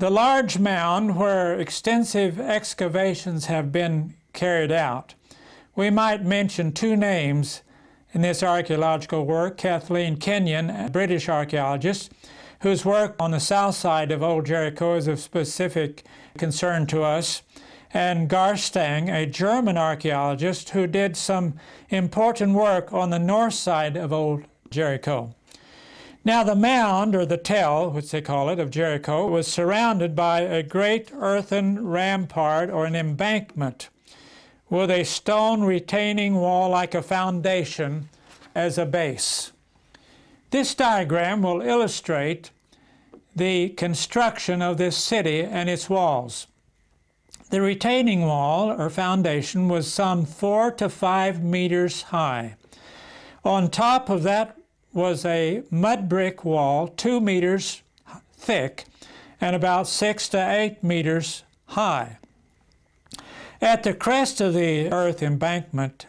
The large mound where extensive excavations have been carried out. We might mention two names in this archaeological work: Kathleen Kenyon, a British archaeologist, whose work on the south side of Old Jericho is of specific concern to us, and Garstang, a German archaeologist who did some important work on the north side of Old Jericho. Now the mound, or the tell, which they call it, of Jericho, was surrounded by a great earthen rampart or an embankment with a stone retaining wall like a foundation as a base. This diagram will illustrate the construction of this city and its walls. The retaining wall or foundation was some 4 to 5 meters high. On top of that was a mud brick wall 2 meters thick and about 6 to 8 meters high. At the crest of the earth embankment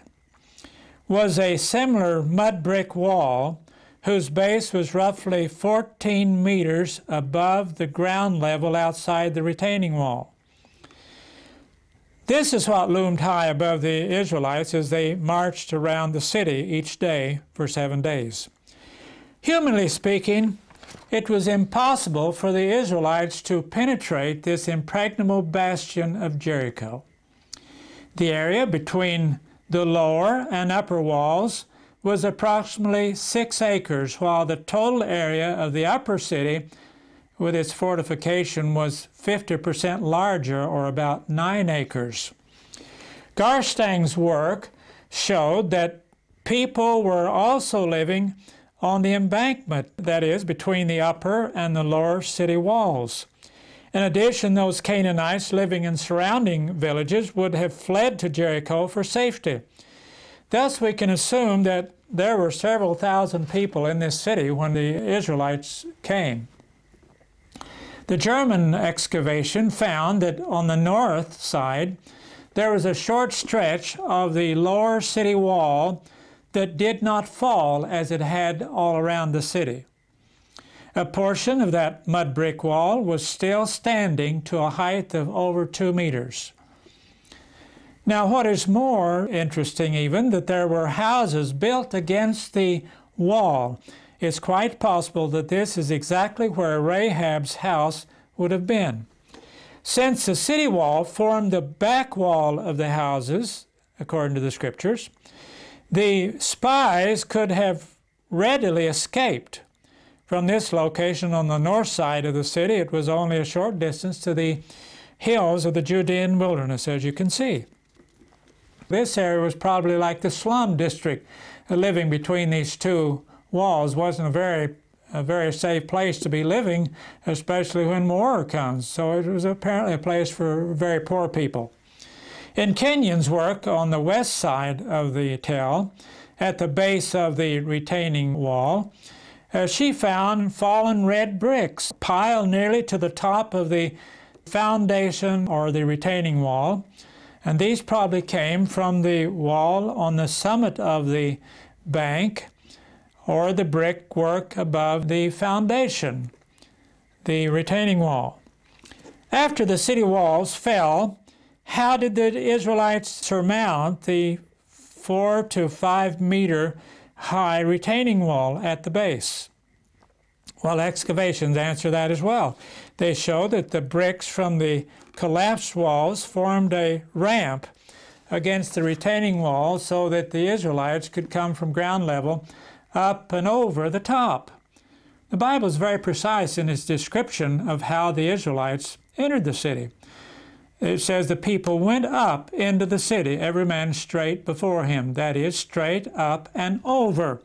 was a similar mud brick wall whose base was roughly 14 meters above the ground level outside the retaining wall. This is what loomed high above the Israelites as they marched around the city each day for 7 days. Humanly speaking, it was impossible for the Israelites to penetrate this impregnable bastion of Jericho. The area between the lower and upper walls was approximately 6 acres, while the total area of the upper city with its fortification was 50% larger, or about 9 acres. Garstang's work showed that people were also living on the embankment, that is, between the upper and the lower city walls. In addition, those Canaanites living in surrounding villages would have fled to Jericho for safety. Thus, we can assume that there were several thousand people in this city when the Israelites came. The German excavation found that on the north side there was a short stretch of the lower city wall that did not fall as it had all around the city. A portion of that mud brick wall was still standing to a height of over 2 meters. Now, what is more interesting even, that there were houses built against the wall. It's quite possible that this is exactly where Rahab's house would have been. Since the city wall formed the back wall of the houses, according to the scriptures, the spies could have readily escaped from this location on the north side of the city. It was only a short distance to the hills of the Judean wilderness, as you can see. This area was probably like the slum district. Living between these two walls wasn't a very safe place to be living, especially when war comes. So it was apparently a place for very poor people. In Kenyon's work on the west side of the tell, at the base of the retaining wall, she found fallen red bricks piled nearly to the top of the foundation or the retaining wall. And these probably came from the wall on the summit of the bank or the brickwork above the foundation, the retaining wall. After the city walls fell, how did the Israelites surmount the 4 to 5 meter high retaining wall at the base? Well, excavations answer that as well. They show that the bricks from the collapsed walls formed a ramp against the retaining wall so that the Israelites could come from ground level up and over the top. The Bible is very precise in its description of how the Israelites entered the city. It says the people went up into the city, every man straight before him, that is, straight up and over.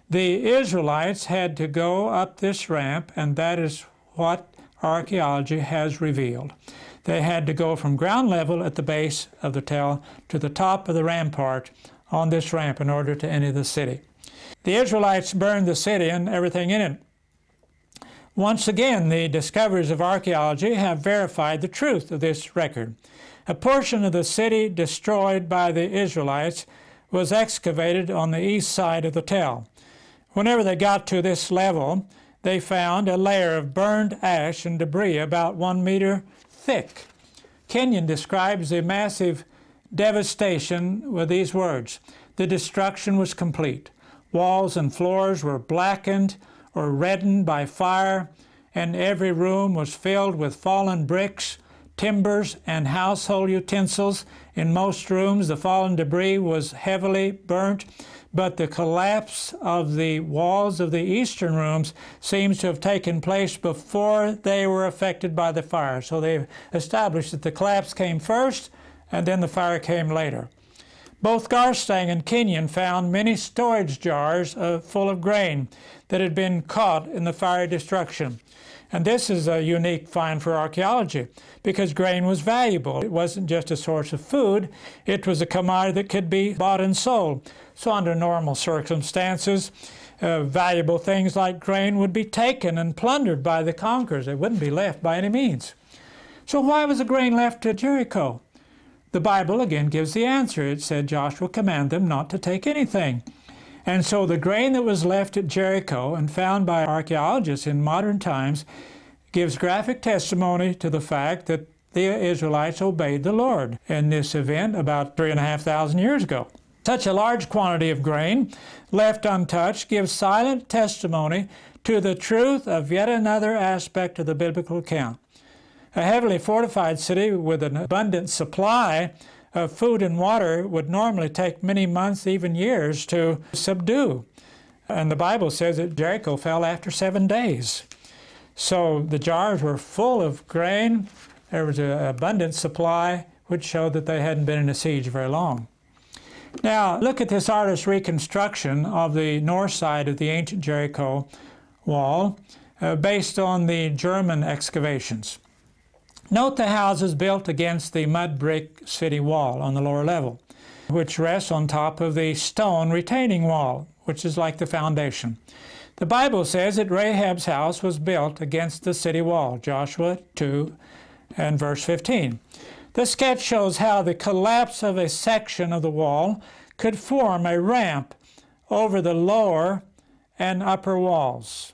The Israelites had to go up this ramp, and that is what archaeology has revealed. They had to go from ground level at the base of the tell to the top of the rampart on this ramp in order to enter the city. The Israelites burned the city and everything in it. Once again, the discoveries of archaeology have verified the truth of this record. A portion of the city destroyed by the Israelites was excavated on the east side of the tell. Whenever they got to this level, they found a layer of burned ash and debris about 1 meter thick. Kenyon describes the massive devastation with these words: "The destruction was complete. Walls and floors were blackened or reddened by fire, and every room was filled with fallen bricks, timbers, and household utensils. In most rooms, the fallen debris was heavily burnt, but the collapse of the walls of the eastern rooms seems to have taken place before they were affected by the fire." So they've established that the collapse came first, and then the fire came later. Both Garstang and Kenyon found many storage jars full of grain that had been caught in the fire destruction. And this is a unique find for archaeology, because grain was valuable. It wasn't just a source of food, it was a commodity that could be bought and sold. So under normal circumstances, valuable things like grain would be taken and plundered by the conquerors. It wouldn't be left by any means. So why was the grain left at Jericho? The Bible again gives the answer. It said Joshua commanded them not to take anything. And so the grain that was left at Jericho and found by archaeologists in modern times gives graphic testimony to the fact that the Israelites obeyed the Lord in this event about 3,500 years ago. Such a large quantity of grain left untouched gives silent testimony to the truth of yet another aspect of the biblical account. A heavily fortified city with an abundant supply of food and water would normally take many months, even years, to subdue. And the Bible says that Jericho fell after 7 days. So the jars were full of grain. There was an abundant supply, which showed that they hadn't been in a siege very long. Now, look at this artist's reconstruction of the north side of the ancient Jericho wall based on the German excavations. Note the houses built against the mud brick city wall on the lower level, which rests on top of the stone retaining wall, which is like the foundation. The Bible says that Rahab's house was built against the city wall, Joshua 2 and verse 15. The sketch shows how the collapse of a section of the wall could form a ramp over the lower and upper walls.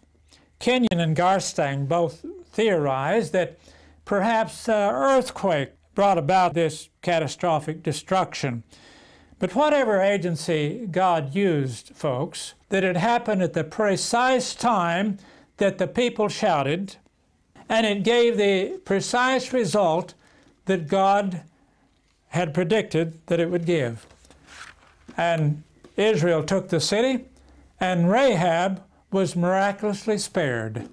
Kenyon and Garstang both theorized that perhaps an earthquake brought about this catastrophic destruction. But whatever agency God used, folks, that it happened at the precise time that the people shouted, and it gave the precise result that God had predicted that it would give. And Israel took the city, and Rahab was miraculously spared.